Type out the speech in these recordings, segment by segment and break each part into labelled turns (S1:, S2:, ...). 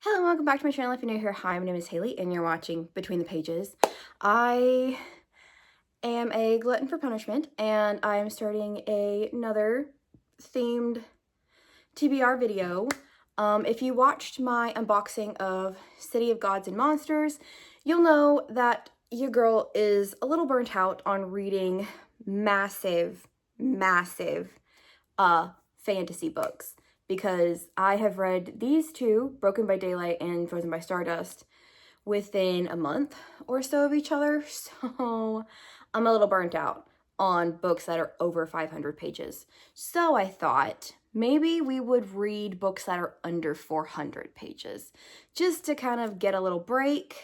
S1: Hello and welcome back to my channel. If you're new here, hi, my name is Haley and you're watching Between the Pages. I am a glutton for punishment and I am starting another themed TBR video. If you watched my unboxing of City of Gods and Monsters, you'll know that your girl is a little burnt out on reading massive fantasy books, because I have read these two, Broken by Daylight and Frozen by Stardust, within a month or so of each other, so I'm a little burnt out on books that are over 500 pages. So I thought maybe we would read books that are under 400 pages, just to kind of get a little break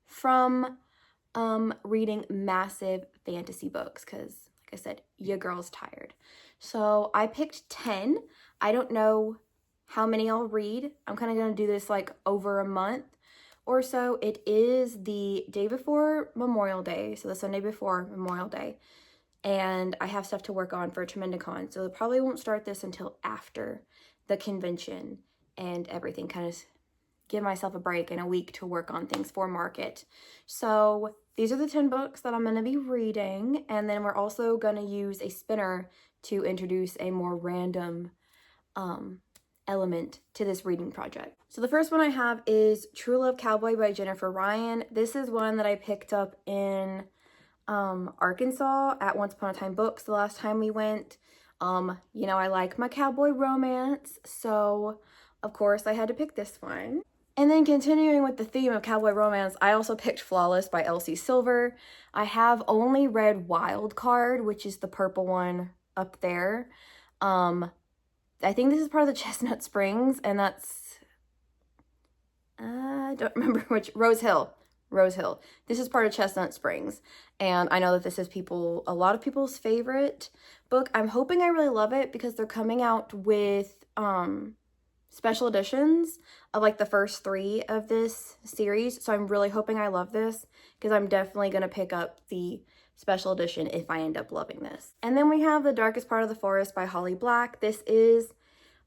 S1: from reading massive fantasy books, because like I said, your girl's tired. So I picked 10. I don't know how many I'll read. I'm kind of going to do this like over a month or so. It is the day before Memorial Day, so the Sunday before Memorial Day, and I have stuff to work on for Tremendicon, so I probably won't start this until after the convention and everything, kind of give myself a break and a week to work on things for market. So these are the 10 books that I'm going to be reading, and then we're also going to use a spinner to introduce a more random element to this reading project. So the first one I have is True Love Cowboy by Jennifer Ryan. This is one that I picked up in Arkansas at Once Upon a Time Books the last time we went. You know, I like my cowboy romance, so of course I had to pick this one. And then continuing with the theme of cowboy romance, I also picked Flawless by Elsie Silver. I have only read Wild Card, which is the purple one up there. I think this is part of the Chestnut Springs, and that's, I don't remember which, Rose Hill. This is part of Chestnut Springs, and I know that this is a lot of people's favorite book. I'm hoping I really love it because they're coming out with special editions of like the first 3 of this series, so I'm really hoping I love this, because I'm definitely going to pick up the special edition if I end up loving this. And then we have The Darkest Part of the Forest by Holly Black. This is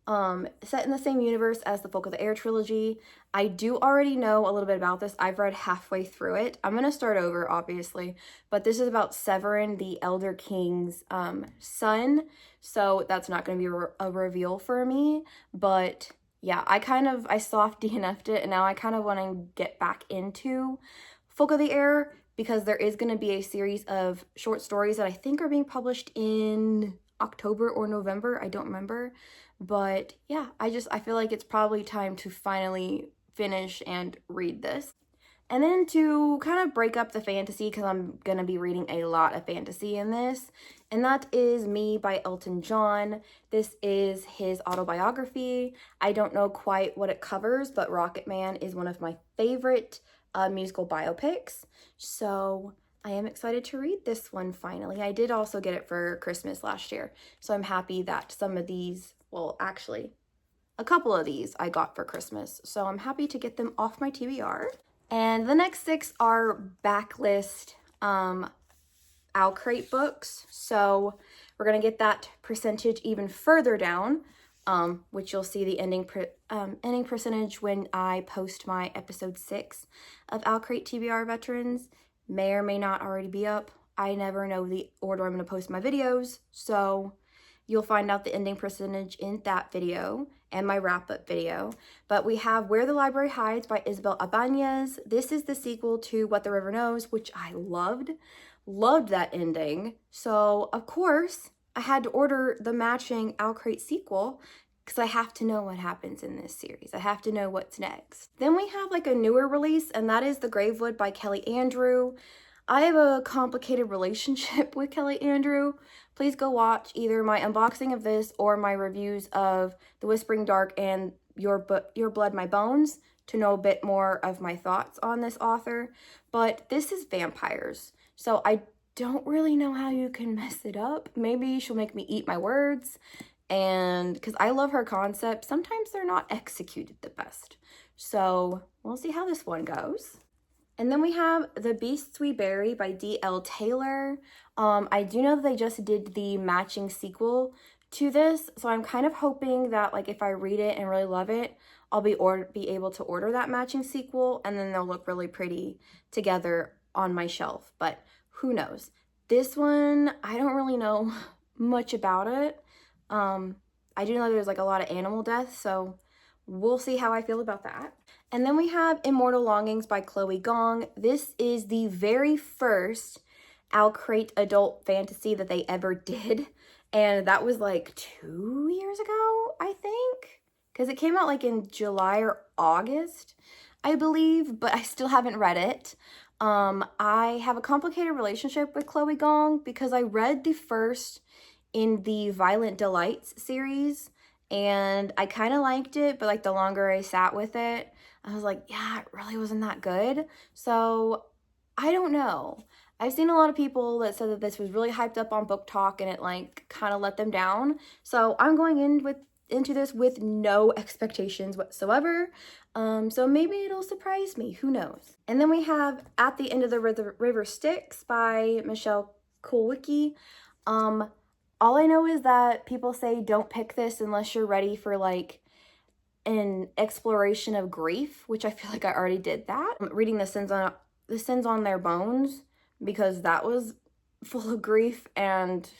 S1: set in the same universe as the Folk of the Air trilogy. I do already know a little bit about this. I've read halfway through it. I'm going to start over, obviously, but this is about Severin, the Elder King's son, so that's not going to be a reveal for me, but yeah, I soft DNF'd it, and now I kind of want to get back into Folk of the Air, because there is going to be a series of short stories that I think are being published in October or November. I don't remember. But yeah, I feel like it's probably time to finally finish and read this. And then to kind of break up the fantasy, because I'm going to be reading a lot of fantasy in this, and that is Me by Elton John. This is his autobiography. I don't know quite what it covers, but Rocket Man is one of my favorite musical biopics, so I am excited to read this one finally. I did also get it for Christmas last year, so I'm happy that some of these, well, actually, a couple of these I got for Christmas, so I'm happy to get them off my TBR. And the next 6 are backlist Owlcrate books, so we're going to get that percentage even further down, which you'll see the ending percentage when I post my episode 6 of Owlcrate TBR Veterans. May or may not already be up. I never know the order I'm going to post my videos, so you'll find out the ending percentage in that video and my wrap-up video. But we have Where the Library Hides by Isabel Abanez. This is the sequel to What the River Knows, which I loved. Loved that ending. So, of course, I had to order the matching Owlcrate sequel, because I have to know what happens in this series. I have to know what's next. Then we have like a newer release, and that is The Gravewood by Kelly Andrew. I have a complicated relationship with Kelly Andrew. Please go watch either my unboxing of this or my reviews of The Whispering Dark and Your Blood, My Bones to know a bit more of my thoughts on this author. But this is vampires, so I don't really know how you can mess it up. Maybe she'll make me eat my words, and because I love her concept, sometimes they're not executed the best. So we'll see how this one goes. And then we have The Beasts We Bury by D.L. Taylor. I do know that they just did the matching sequel to this, so I'm kind of hoping that like if I read it and really love it, I'll be able to order that matching sequel, and then they'll look really pretty together on my shelf. But who knows? This one, I don't really know much about it. I do know there's like a lot of animal death, so we'll see how I feel about that. And then we have Immortal Longings by Chloe Gong. This is the very first Alcrate adult fantasy that they ever did. And that was like 2 years ago, I think. Because it came out like in July or August, I believe, but I still haven't read it. I have a complicated relationship with Chloe Gong because I read the first in the Violent Delights series, and I kind of liked it, but like the longer I sat with it, I was like, yeah, it really wasn't that good. So I don't know. I've seen a lot of people that said that this was really hyped up on Book Talk and it like kind of let them down. So I'm going into this with no expectations whatsoever. So maybe it'll surprise me. Who knows? And then we have At the End of the River Styx by Michelle Kulwicki. All I know is that people say don't pick this unless you're ready for like an exploration of grief, which I feel like I already did that. I'm reading the Sins on Their Bones because that was full of grief and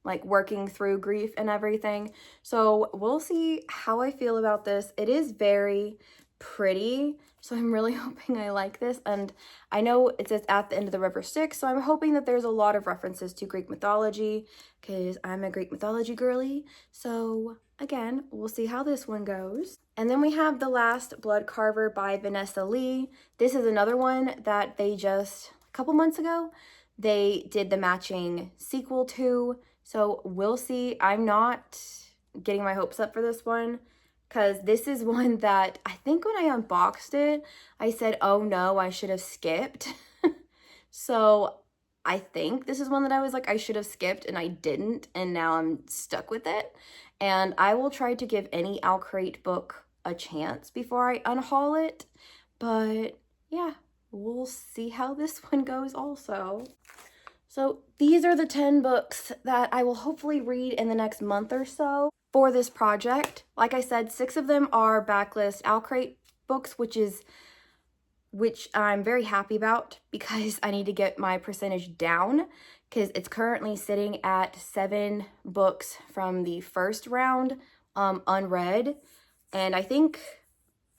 S1: like working through grief and everything. So we'll see how I feel about this. It is very pretty, so I'm really hoping I like this. And I know it says At the End of the River Styx, so I'm hoping that there's a lot of references to Greek mythology because I'm a Greek mythology girly. So again, we'll see how this one goes. And then we have The Last Blood Carver by Vanessa Lee. This is another one that they just, a couple months ago, they did the matching sequel to. So we'll see. I'm not getting my hopes up for this one because this is one that I think when I unboxed it, I said, oh no, I should have skipped. So I think this is one that I was like, I should have skipped and I didn't. And now I'm stuck with it. And I will try to give any Alcrate book a chance before I unhaul it. But yeah, we'll see how this one goes also. So these are the 10 books that I will hopefully read in the next month or so for this project. Like I said, 6 of them are backlist Alcrate books, which I'm very happy about because I need to get my percentage down because it's currently sitting at 7 books from the first round unread. And I think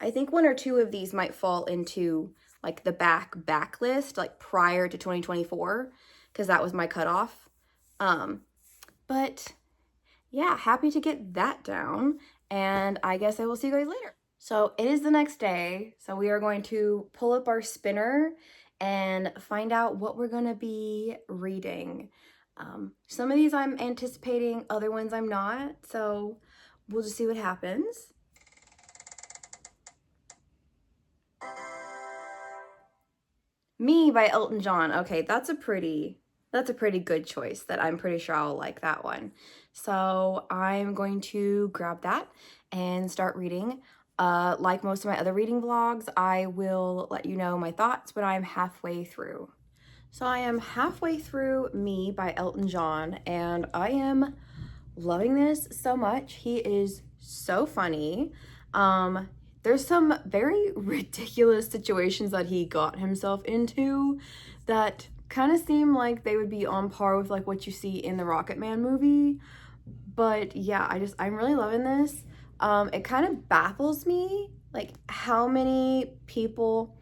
S1: 1 or 2 of these might fall into like the backlist like prior to 2024. Because that was my cutoff. But yeah, happy to get that down. And I guess I will see you guys later. So it is the next day. So we are going to pull up our spinner and find out what we're going to be reading. Some of these I'm anticipating, other ones I'm not. So we'll just see what happens. Me by Elton John. Okay, that's a pretty good choice that I'm pretty sure I'll like that one. So I'm going to grab that and start reading. Like most of my other reading vlogs, I will let you know my thoughts when I'm halfway through. So I am halfway through Me by Elton John, and I am loving this so much. He is so funny. There's some very ridiculous situations that he got himself into that kind of seem like they would be on par with like what you see in the Rocket Man movie. But yeah, I'm really loving this. It kind of baffles me like how many people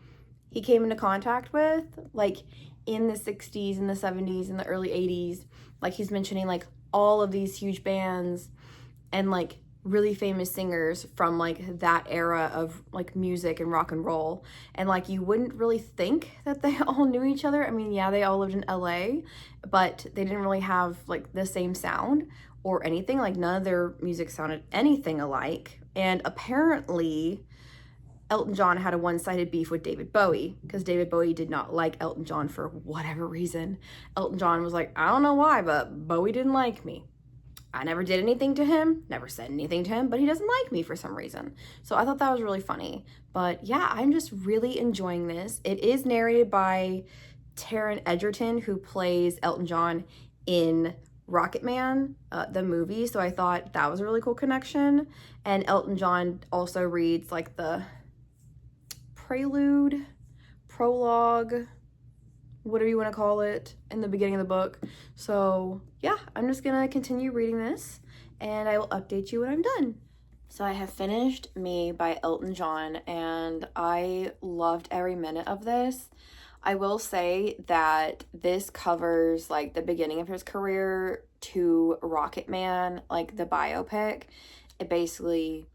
S1: he came into contact with like in the 60s and the 70s and the early 80s. Like he's mentioning like all of these huge bands and like really famous singers from like that era of like music and rock and roll, and like you wouldn't really think that they all knew each other. I mean, yeah, they all lived in LA, but they didn't really have like the same sound or anything. Like none of their music sounded anything alike. And apparently Elton John had a one-sided beef with David Bowie because David Bowie did not like Elton John for whatever reason. Elton John was like, I don't know why, but Bowie didn't like me. I never did anything to him, never said anything to him, but he doesn't like me for some reason. So I thought that was really funny. But yeah, I'm just really enjoying this. It is narrated by Taron Egerton, who plays Elton John in Rocket Man, the movie, so I thought that was a really cool connection. And Elton John also reads like the prelude, prologue, whatever you want to call it, in the beginning of the book. So yeah, I'm just gonna continue reading this and I will update you when I'm done. So I have finished Me by Elton John and I loved every minute of this. I will say that this covers like the beginning of his career to Rocket Man, like the biopic. It basically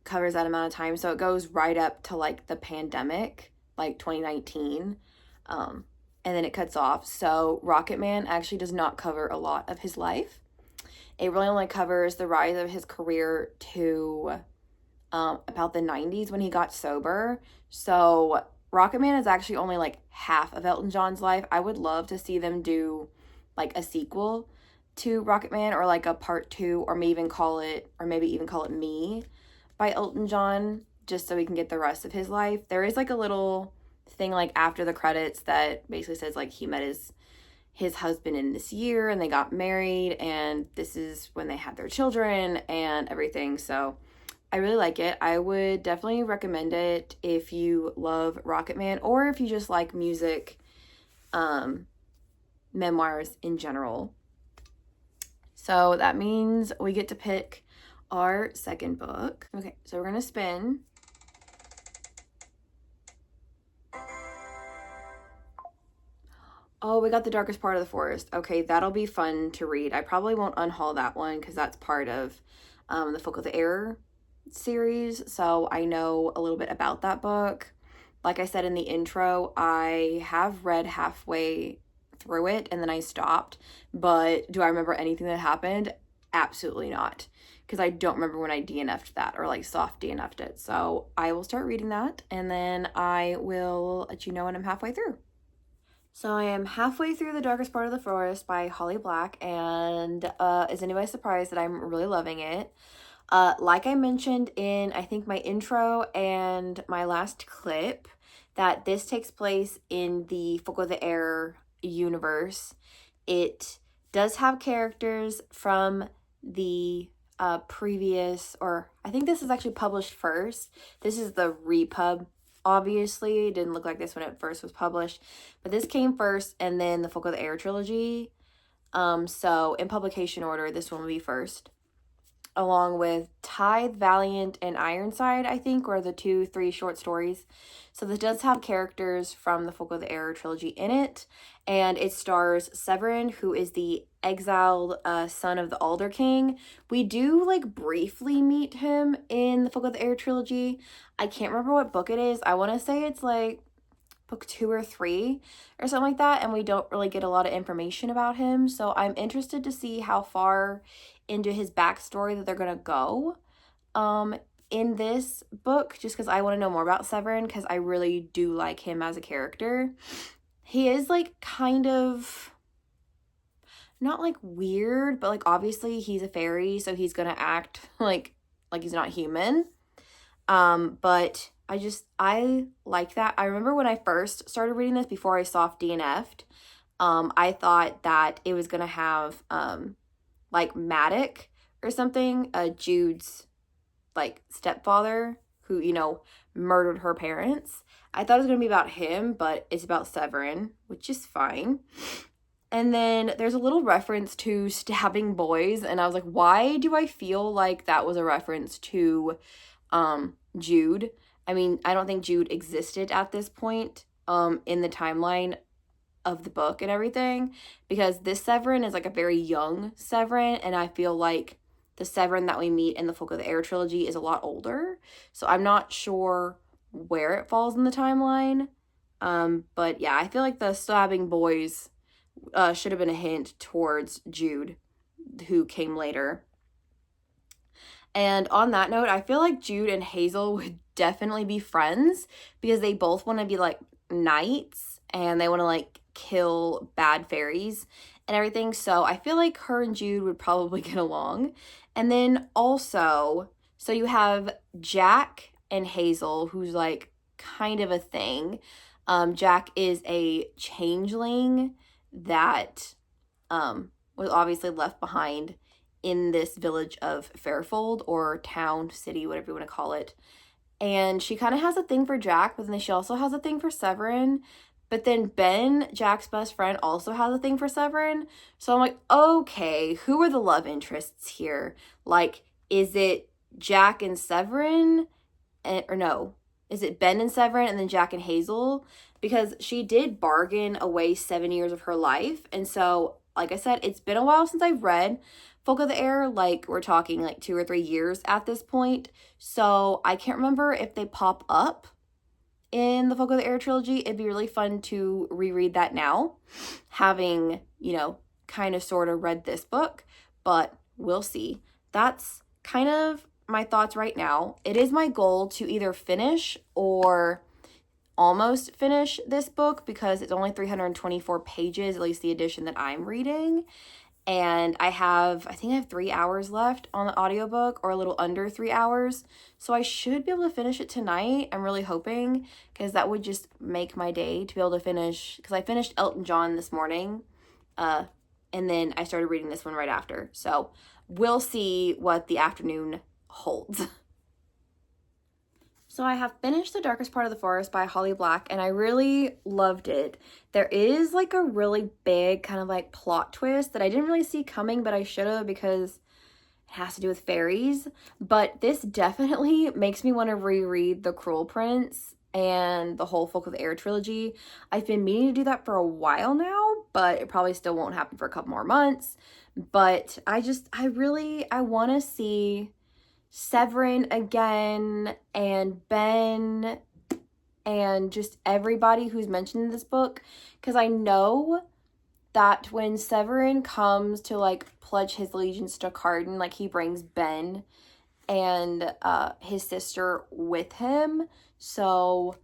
S1: covers that amount of time. So it goes right up to like the pandemic, like 2019. And then it cuts off. So Rocket Man actually does not cover a lot of his life. It really only covers the rise of his career to about the 90s when he got sober. So Rocket Man is actually only like half of Elton John's life. I would love to see them do like a sequel to Rocket Man, or like a part 2, or maybe even call it Me by Elton John, just so we can get the rest of his life. There is like a little thing like after the credits that basically says like he met his husband in this year and they got married and this is when they had their children and everything. So I really like it. I would definitely recommend it if you love Rocket Man, or if you just like music, memoirs in general. So that means we get to pick our second book. Okay, so we're gonna spin. Oh, we got The Darkest Part of the Forest. Okay, that'll be fun to read. I probably won't unhaul that one because that's part of the Folk of the Air series, so I know a little bit about that book. Like I said in the intro, I have read halfway through it and then I stopped, but do I remember anything that happened? Absolutely not, because I don't remember when I DNF'd that, or like soft DNF'd it. So I will start reading that and then I will let you know when I'm halfway through. So I am halfway through The Darkest Part of the Forest by Holly Black, and is anybody surprised that I'm really loving it? Like I mentioned in, I think, my intro and my last clip, that this takes place in the Folk of the Air universe. It does have characters from the previous, or I think this is actually published first. This is the repub. Obviously, it didn't look like this when it first was published, but this came first, and then the Folk of the Air trilogy. So in publication order, this one will be first, along with Tithe, Valiant, and Ironside, I think, were the 3 short stories. So this does have characters from the Folk of the Air trilogy in it, and it stars Severin, who is the exiled son of the Alder King. We do like briefly meet him in the Folk of the Air trilogy. I can't remember what book it is. I want to say it's like book 2 or 3 or something like that, and we don't really get a lot of information about him. So I'm interested to see how far into his backstory that they're gonna go in this book, just because I want to know more about Severin, because I really do like him as a character. He is like kind of not like weird, but like obviously he's a fairy, so he's gonna act like he's not human. But I like that. I remember when I first started reading this, before I soft DNF'd, I thought that it was gonna have like Maddox or something, Jude's like stepfather, who, you know, murdered her parents. I thought it was gonna be about him, but it's about Severin, which is fine. And then there's a little reference to stabbing boys, and I was like, why do I feel like that was a reference to Jude? I mean, I don't think Jude existed at this point in the timeline of the book and everything, because this Severin is like a very young Severin, and I feel like the Severin that we meet in the Folk of the Air trilogy is a lot older. So I'm not sure where it falls in the timeline. But yeah, I feel like the stabbing boys should have been a hint towards Jude, who came later. And on that note, I feel like Jude and Hazel would definitely be friends, because they both want to be like knights and they want to like kill bad fairies and everything. So I feel like her and Jude would probably get along. And then also, so you have Jack and Hazel, who's like kind of a thing. Jack is a changeling that was obviously left behind in this village of Fairfold, or town, city, whatever you want to call it. And she kind of has a thing for Jack, but then she also has a thing for Severin. But then Ben, Jack's best friend, also has a thing for Severin. So I'm like, okay, who are the love interests here? Like, is it Jack and Severin? Or no, is it Ben and Severin and then Jack and Hazel? Because she did bargain away 7 years of her life. And so, like I said, it's been a while since I've read Folk of the Air. Like, we're talking like 2 or 3 years at this point. So I can't remember if they pop up in the Folk of the Air trilogy. It'd be really fun to reread that now, having, kind of sort of read this book, but we'll see. That's kind of my thoughts right now. It is my goal to either finish or almost finish this book because it's only 324 pages, at least the edition that I'm reading. And I think I have 3 hours left on the audiobook, or a little under 3 hours. So I should be able to finish it tonight. I'm really hoping, because that would just make my day to be able to finish, because I finished Elton John this morning. And then I started reading this one right after. So we'll see what the afternoon holds. So I have finished The Darkest Part of the Forest by Holly Black, and I really loved it. There is like a really big kind of like plot twist that I didn't really see coming, but I should have, because it has to do with fairies. But this definitely makes me want to reread The Cruel Prince and the whole Folk of the Air trilogy. I've been meaning to do that for a while now, but it probably still won't happen for a couple more months. But I want to see Severin again, and Ben, and just everybody who's mentioned in this book, because I know that when Severin comes to like pledge his allegiance to Cardan, like he brings Ben and his sister with him. So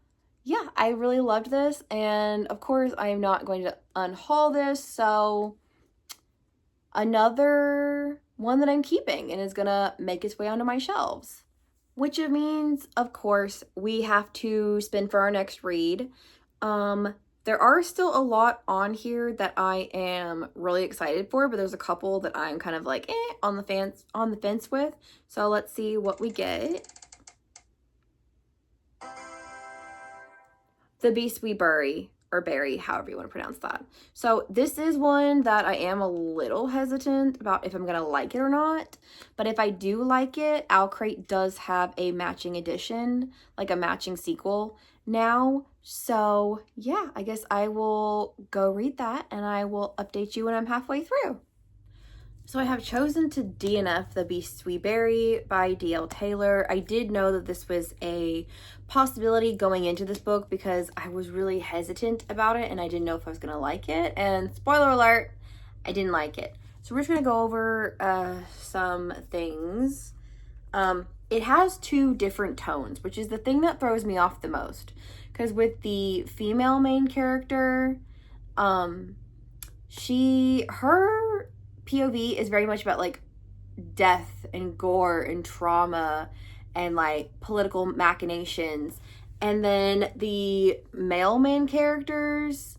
S1: yeah, I really loved this, and of course I am not going to unhaul this, so another one that I'm keeping and is gonna make its way onto my shelves. Which means, of course, we have to spend for our next read. There are still a lot on here that I am really excited for, but there's a couple that I'm kind of like on the fence with. So let's see what we get. The Beast We Bury, or Berry, however you want to pronounce that. So this is one that I am a little hesitant about if I'm going to like it or not. But if I do like it, Owlcrate does have a matching edition, like a matching sequel now. So yeah, I guess I will go read that, and I will update you when I'm halfway through. So I have chosen to DNF The Beasts We Bury by D.L. Taylor. I did know that this was a possibility going into this book because I was really hesitant about it and I didn't know if I was going to like it. And spoiler alert, I didn't like it. So we're just going to go over some things. It has 2 different tones, which is the thing that throws me off the most. Because with the female main character, her POV is very much about like death and gore and trauma and like political machinations, and then the male main character's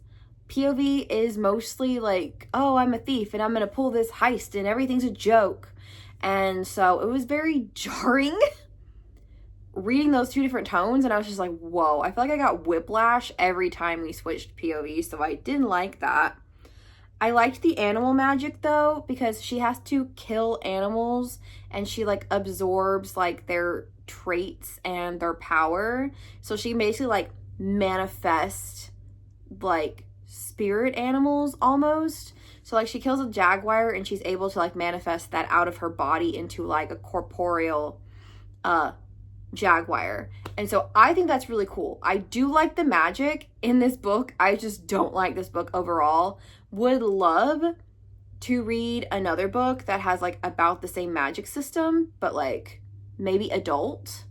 S1: POV is mostly like, oh, I'm a thief and I'm gonna pull this heist and everything's a joke. And so it was very jarring reading those 2 different tones, and I was just like, whoa, I feel like I got whiplash every time we switched POV, so I didn't like that. I liked the animal magic though, because she has to kill animals and she like absorbs like their traits and their power. So she basically like manifests like spirit animals almost. So like she kills a jaguar and she's able to like manifest that out of her body into like a corporeal jaguar. And so I think that's really cool. I do like the magic in this book. I just don't like this book overall. Would love to read another book that has like about the same magic system, but like maybe adult.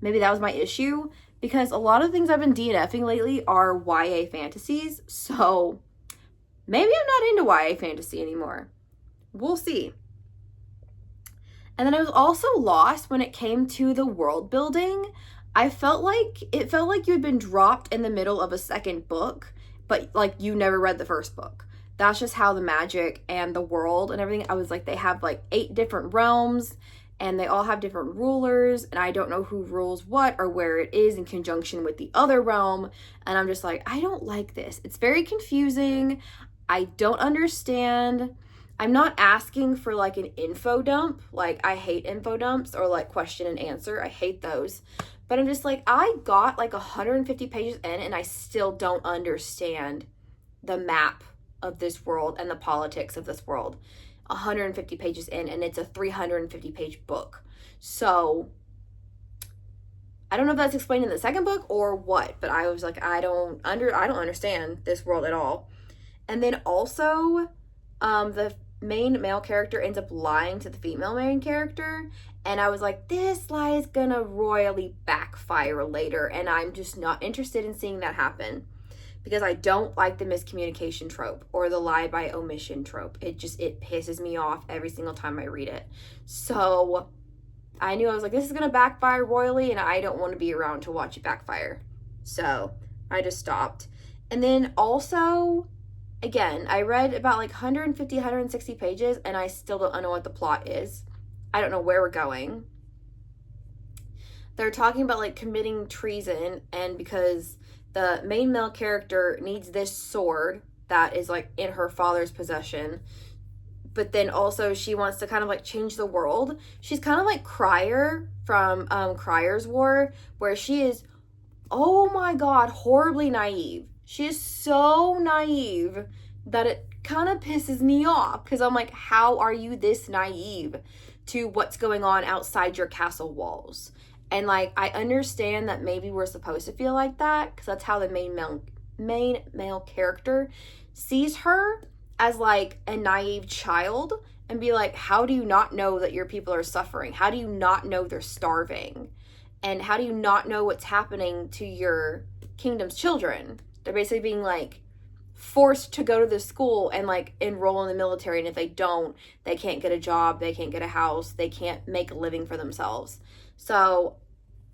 S1: Maybe that was my issue, because a lot of things I've been DNFing lately are YA fantasies. So maybe I'm not into YA fantasy anymore. We'll see. And then I was also lost when it came to the world building. It felt like you had been dropped in the middle of a second book, but like you never read the first book. that's just how the magic and the world and everything, I was like, they have like 8 different realms and they all have different rulers, and I don't know who rules what or where it is in conjunction with the other realm. And I'm just like, I don't like this. It's very confusing. I don't understand. I'm not asking for like an info dump. Like, I hate info dumps or like question and answer. I hate those. But I'm just like, I got like 150 pages in and I still don't understand the map of this world and the politics of this world. 150 pages in, and it's a 350 page book. So I don't know if that's explained in the second book or what, but I was like, I don't understand this world at all. And then also, the main male character ends up lying to the female main character, and I was like, this lie is gonna royally backfire later, and I'm just not interested in seeing that happen, because I don't like the miscommunication trope or the lie by omission trope. It pisses me off every single time I read it. So I knew, I was like, this is gonna backfire royally, and I don't want to be around to watch it backfire. So I just stopped. And then also, again, I read about like 150, 160 pages, and I still don't know what the plot is. I don't know where we're going. They're talking about like committing treason, and because the main male character needs this sword that is like in her father's possession, but then also she wants to kind of like change the world. She's kind of like Crier from Crier's War, where she is, oh my god, horribly naive. She is so naive that it kind of pisses me off, because I'm like, how are you this naive to what's going on outside your castle walls? And like, I understand that maybe we're supposed to feel like that, because that's how the main male character sees her, as like a naive child, and be like, how do you not know that your people are suffering? How do you not know they're starving? And how do you not know what's happening to your kingdom's children? They're basically being like forced to go to this school and like enroll in the military, and if they don't, they can't get a job, they can't get a house, they can't make a living for themselves. So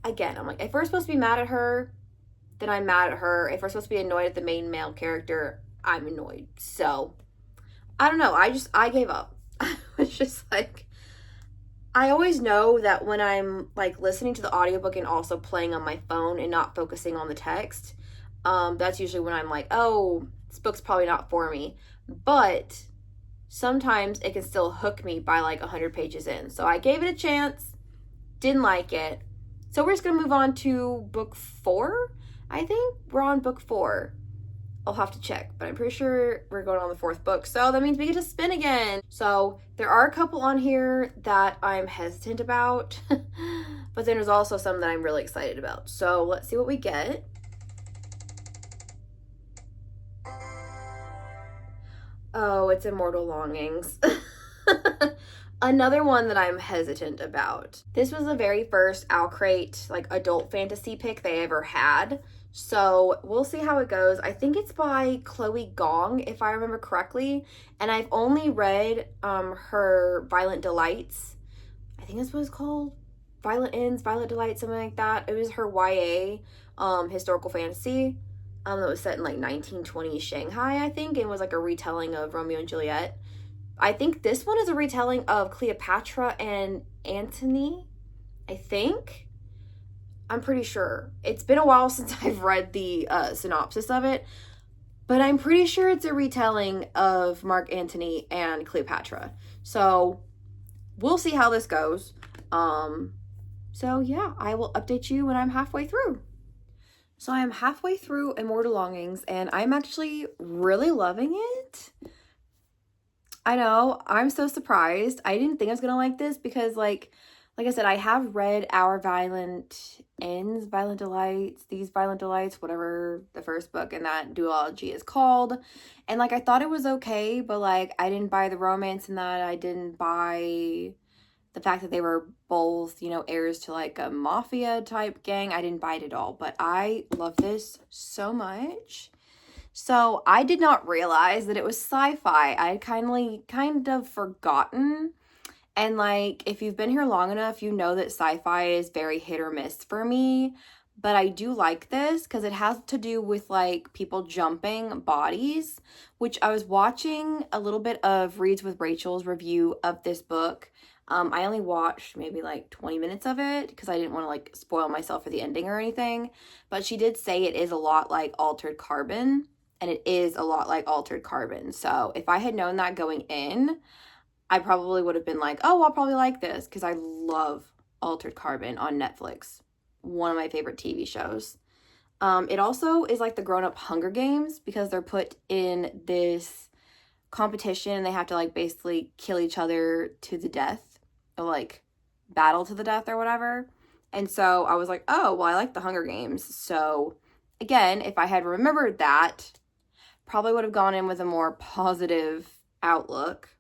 S1: again, I'm like, if we're supposed to be mad at her, then I'm mad at her. If we're supposed to be annoyed at the main male character, I'm annoyed. So I don't know, I gave up. It's just like, I always know that when I'm like listening to the audiobook and also playing on my phone and not focusing on the text, that's usually when I'm like, oh, this book's probably not for me. But sometimes it can still hook me by like 100 pages in. So I gave it a chance, didn't like it. So we're just gonna move on to book 4. I think we're on book 4. I'll have to check, but I'm pretty sure we're going on the 4th book. So that means we get to spin again. So there are a couple on here that I'm hesitant about, but then there's also some that I'm really excited about. So let's see what we get. Oh, it's Immortal Longings. Another one that I'm hesitant about. This was the very first Owlcrate like adult fantasy pick they ever had. So we'll see how it goes. I think it's by Chloe Gong, if I remember correctly. And I've only read her Violent Delights. I think that's what it's called. Violent Ends, Violent Delights, something like that. It was her YA historical fantasy. That was set in like 1920 Shanghai, I think, and was like a retelling of Romeo and Juliet. I think this one is a retelling of Cleopatra and Antony, I think. I'm pretty sure. It's been a while since I've read the synopsis of it, but I'm pretty sure it's a retelling of Mark Antony and Cleopatra. So we'll see how this goes. So yeah, I will update you when I'm halfway through. So I am halfway through Immortal Longings, and I'm actually really loving it. I know, I'm so surprised. I didn't think I was gonna like this because like I said, I have read Our Violent Ends, Violent Delights, These Violent Delights, whatever the first book in that duology is called. And like, I thought it was okay, but like, I didn't buy the romance in that. I didn't buy the fact that they were both, you know, heirs to like a mafia type gang. I didn't buy it at all, but I love this so much. So I did not realize that it was sci-fi. I had kind of forgotten. And like, if you've been here long enough, you know that sci-fi is very hit or miss for me. but I do like this because it has to do with like people jumping bodies, which I was watching a little bit of Reads with Rachel's review of this book. I only watched maybe like 20 minutes of it because I didn't want to like spoil myself for the ending or anything, but she did say it is a lot like Altered Carbon, and it is a lot like Altered Carbon. So if I had known that going in, I probably would have been like, oh, I'll probably like this because I love Altered Carbon on Netflix. One of my favorite TV shows. It also is like the grown-up Hunger Games because they're put in this competition and they have to like basically kill each other to the death, or like battle to the death or whatever. And so I was like, oh, well, I like the Hunger Games. So again, if I had remembered that, probably would have gone in with a more positive outlook.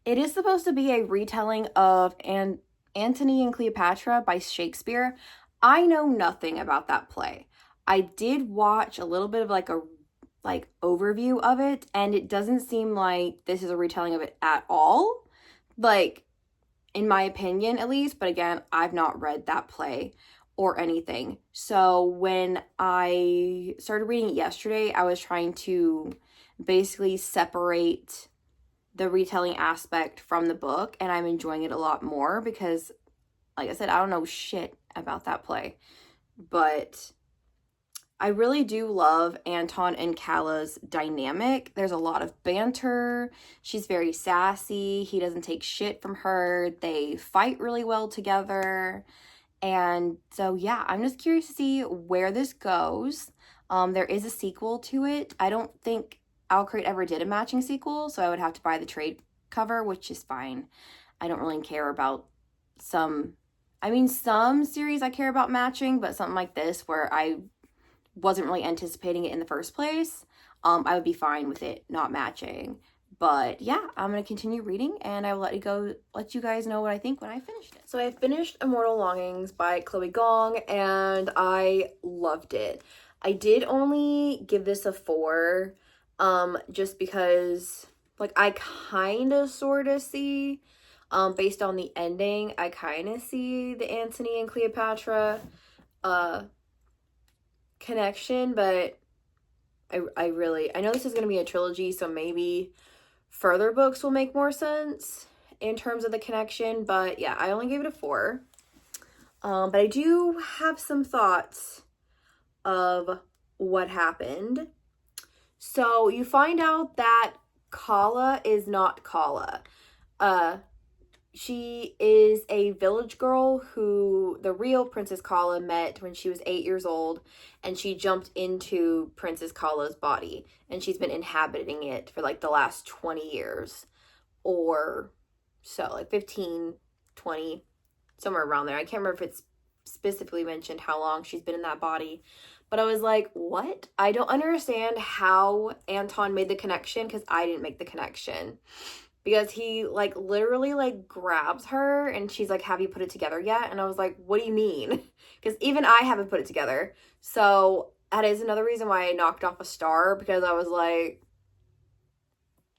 S1: It is supposed to be a retelling of Antony and Cleopatra by Shakespeare. I know nothing about that play. I did watch a little bit of like a overview of it, and it doesn't seem like this is a retelling of it at all. Like, in my opinion, at least. But again, I've not read that play or anything. So when I started reading it yesterday, I was trying to basically separate the retelling aspect from the book, and I'm enjoying it a lot more because, like I said, I don't know shit about that play, but I really do love Anton and Calla's dynamic. There's a lot of banter. She's very sassy. He doesn't take shit from her. They fight really well together. And so, yeah, I'm just curious to see where this goes. There is a sequel to it. I don't think Alcrate ever did a matching sequel, so I would have to buy the trade cover, which is fine. I don't really care about some series I care about matching, but something like this where I wasn't really anticipating it in the first place, I would be fine with it not matching. But yeah, I'm going to continue reading, and I will let you guys know what I think when I finished it. So I finished Immortal Longings by Chloe Gong, and I loved it. I did only give this a 4, just because, like, I kind of sort of see, based on the ending, I kind of see the Antony and Cleopatra, connection, but I know this is going to be a trilogy, so maybe further books will make more sense in terms of the connection, but yeah, I only gave it a 4. But I do have some thoughts of what happened. So you find out that Kala is not Kala. She is a village girl who the real Princess Kala met when she was 8 years old, and she jumped into Princess Kala's body, and she's been inhabiting it for like the last 20 years or so, like 15, 20, somewhere around there. I can't remember if it's specifically mentioned how long she's been in that body, but I was like, what? I don't understand how Anton made the connection, because I didn't make the connection. Because he, like, literally, like, grabs her, and she's like, have you put it together yet? And I was like, what do you mean? Because even I haven't put it together. So that is another reason why I knocked off a star, because I was like,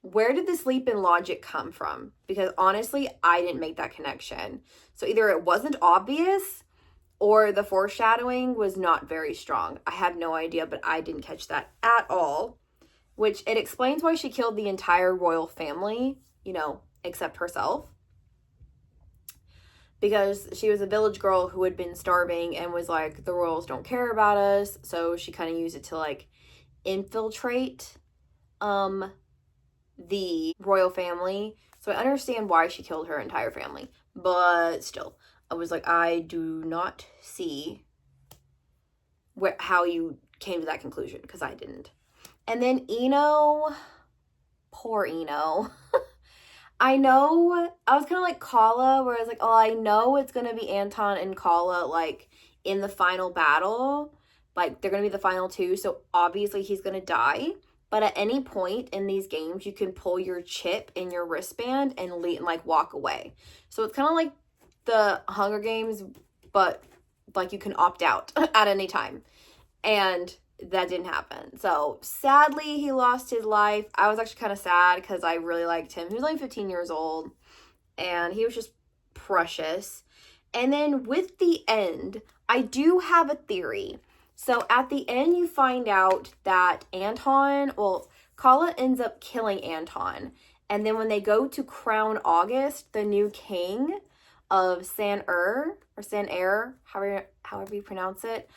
S1: where did this leap in logic come from? Because honestly, I didn't make that connection. So either it wasn't obvious, or the foreshadowing was not very strong. I have no idea, but I didn't catch that at all. Which, it explains why she killed the entire royal family, except herself. Because she was a village girl who had been starving and was like, the royals don't care about us. So she kind of used it to, like, infiltrate the royal family. So I understand why she killed her entire family. But still, I was like, I do not see how you came to that conclusion, because I didn't. And then Eno, poor Eno. I know, I was kind of like Kala, where I was like, oh, I know it's going to be Anton and Kala, like, in the final battle. Like, they're going to be the final two, so obviously he's going to die. But at any point in these games, you can pull your chip in your wristband and like, walk away. So it's kind of like the Hunger Games, but, like, you can opt out at any time. And that didn't happen. So sadly, he lost his life. I was actually kind of sad because I really liked him. He was only 15 years old, and he was just precious. And then with the end, I do have a theory. So at the end, you find out that Anton, well, Kala ends up killing Anton. And then when they go to crown August, the new king of San Air, however you pronounce it,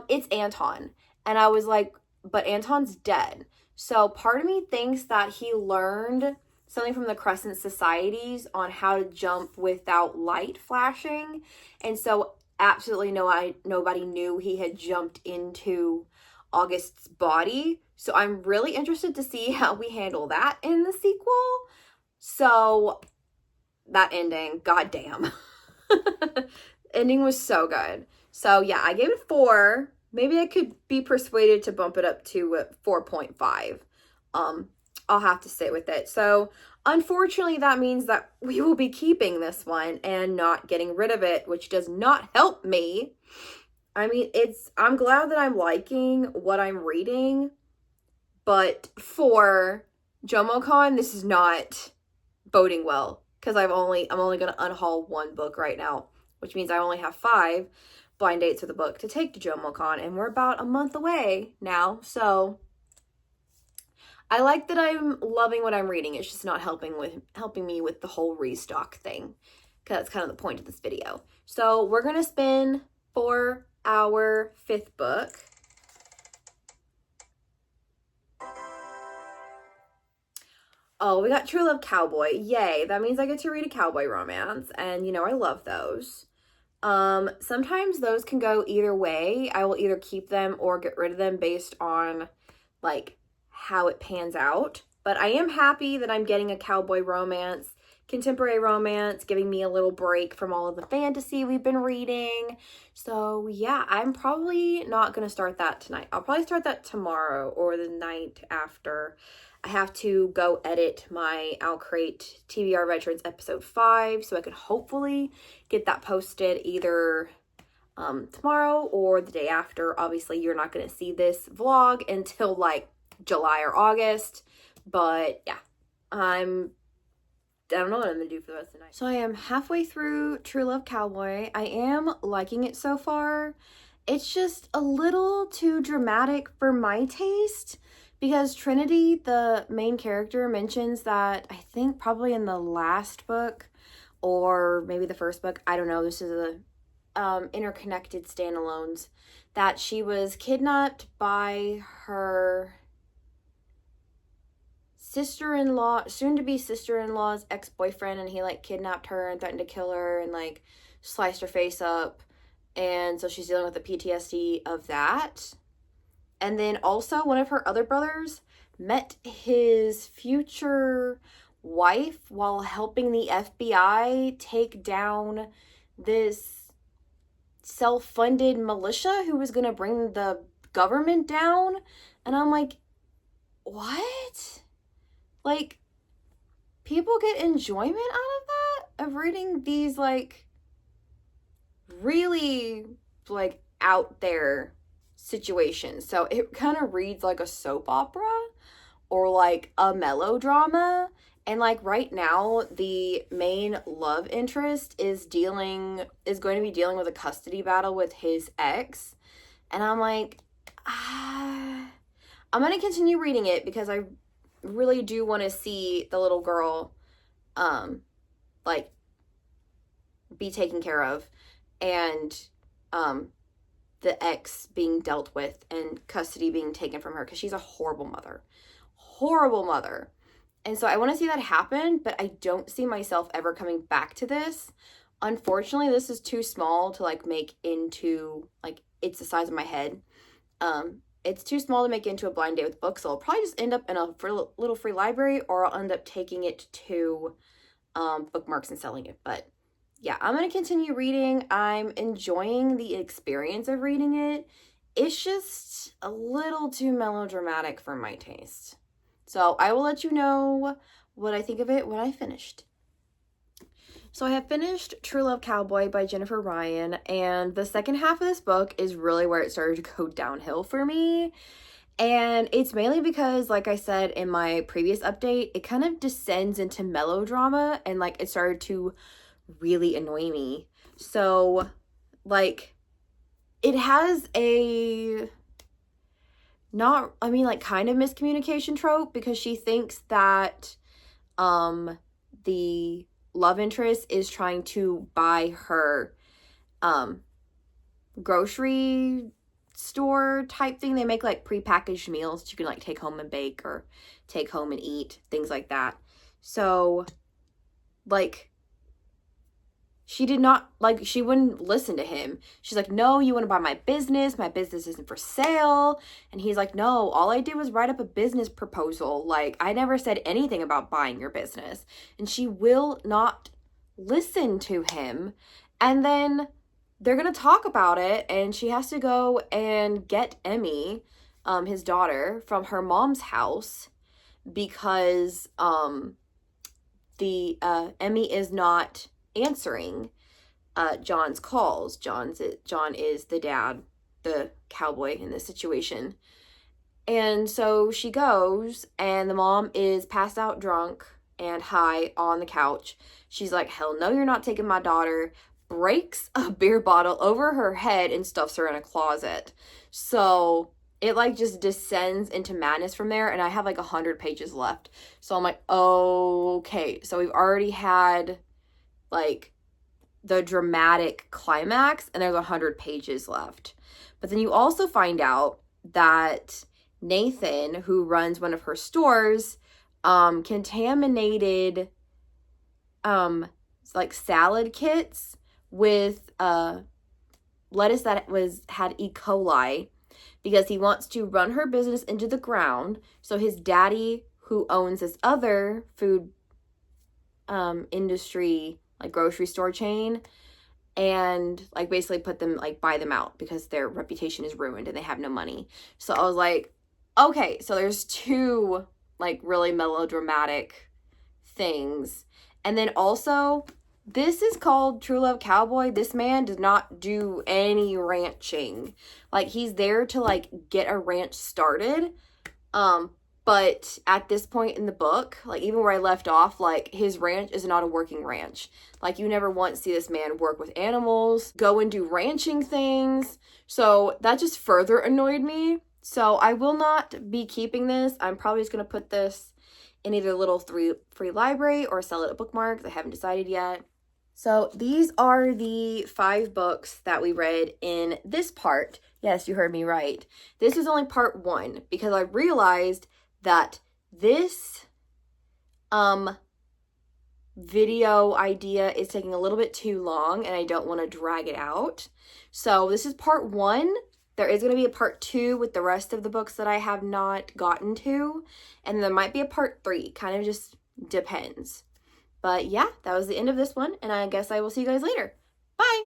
S1: it's Anton. And I was like, but Anton's dead. So part of me thinks that he learned something from the Crescent Societies on how to jump without light flashing. And so absolutely nobody knew he had jumped into August's body. So I'm really interested to see how we handle that in the sequel. So that ending, goddamn. Ending was so good. So yeah, I gave it 4. Maybe I could be persuaded to bump it up to 4.5. I'll have to sit with it. So unfortunately, that means that we will be keeping this one and not getting rid of it, which does not help me. I mean, I'm glad that I'm liking what I'm reading, but for JomoCon, this is not boding well, because I'm only going to unhaul 1 book right now, which means I only have 5 blind dates with a book to take to JomoCon, and we're about a month away now. So I like that I'm loving what I'm reading. It's just not helping me with the whole restock thing, because that's kind of the point of this video. So we're gonna spin for our 5th book. Oh, we got True Love Cowboy. Yay. That means I get to read a cowboy romance, and you know I love those. Sometimes those can go either way. I will either keep them or get rid of them based on like how it pans out. But I am happy that I'm getting a cowboy romance, contemporary romance, giving me a little break from all of the fantasy we've been reading. So yeah, I'm probably not going to start that tonight. I'll probably start that tomorrow or the night after. I have to go edit my Outcrate TBR Veterans episode 5, so I can hopefully get that posted either tomorrow or the day after. Obviously, you're not going to see this vlog until like July or August, but yeah, I don't know what I'm going to do for the rest of the night. So I am halfway through True Love Cowboy. I am liking it so far. It's just a little too dramatic for my taste, because Trinity, the main character, mentions that, I think probably in the last book or maybe the first book, I don't know, this is a interconnected standalones, that she was kidnapped by her sister-in-law, soon-to-be sister-in-law's ex-boyfriend, and he like kidnapped her and threatened to kill her and like sliced her face up, and so she's dealing with the PTSD of that. And then also one of her other brothers met his future wife while helping the FBI take down this self-funded militia who was going to bring the government down. And I'm like, what? Like, people get enjoyment out of that? Of reading these, like, really, like, out there situations. So it kind of reads like a soap opera or like a melodrama. And like right now, the main love interest is going to be dealing with a custody battle with his ex. And I'm like, I'm going to continue reading it because I really do want to see the little girl, like, be taken care of, and, the ex being dealt with and custody being taken from her, because she's a horrible mother. And so I want to see that happen, but I don't see myself ever coming back to this. Unfortunately, this is too small to like make into, like, it's the size of my head. It's too small to make into a blind date with books, so I'll probably just end up in a little free library, or I'll end up taking it to Bookmarks and selling it. But yeah, I'm going to continue reading. I'm enjoying the experience of reading it. It's just a little too melodramatic for my taste. So I will let you know what I think of it when I finished. So I have finished True Love Cowboy by Jennifer Ryan, and the second half of this book is really where it started to go downhill for me. And it's mainly because, like I said in my previous update, it kind of descends into melodrama, and like it started to really annoy me. So like it has a not, I mean, like kind of miscommunication trope because she thinks that the love interest is trying to buy her grocery store type thing. They make like prepackaged meals that you can like take home and bake or take home and eat, things like that. So like she did not, like, she wouldn't listen to him. She's like, no, you want to buy my business isn't for sale. And he's like, no, all I did was write up a business proposal. Like, I never said anything about buying your business. And she will not listen to him. And then they're gonna talk about it, and she has to go and get Emmy, his daughter, from her mom's house because the Emmy is not answering John's calls. John is the dad, the cowboy in this situation. And so she goes, and the mom is passed out drunk and high on the couch. She's like, hell no, you're not taking my daughter. Breaks a beer bottle over her head and stuffs her in a closet. So it like just descends into madness from there, and I have like 100 pages left. So I'm like, okay, so we've already had like the dramatic climax, and there's 100 pages left. But then you also find out that Nathan, who runs one of her stores, contaminated like salad kits with lettuce that had E. coli, because he wants to run her business into the ground. So his daddy, who owns this other food industry, like grocery store chain, and like basically put them, like buy them out because their reputation is ruined and they have no money. So I was like, okay, so there's two like really melodramatic things. And then also, this is called True Love Cowboy. This man does not do any ranching. Like, he's there to like get a ranch started. But at this point in the book, like even where I left off, like his ranch is not a working ranch. Like you never once see this man work with animals, go and do ranching things. So that just further annoyed me. So I will not be keeping this. I'm probably just going to put this in either a little free library or sell it at Bookmarks. I haven't decided yet. So these are the 5 books that we read in this part. Yes, you heard me right. This is only part 1 because I realized that this video idea is taking a little bit too long and I don't want to drag it out. So this is part 1. There is going to be a part 2 with the rest of the books that I have not gotten to, and there might be a part 3, kind of just depends. But yeah, that was the end of this one, and I guess I will see you guys later. Bye!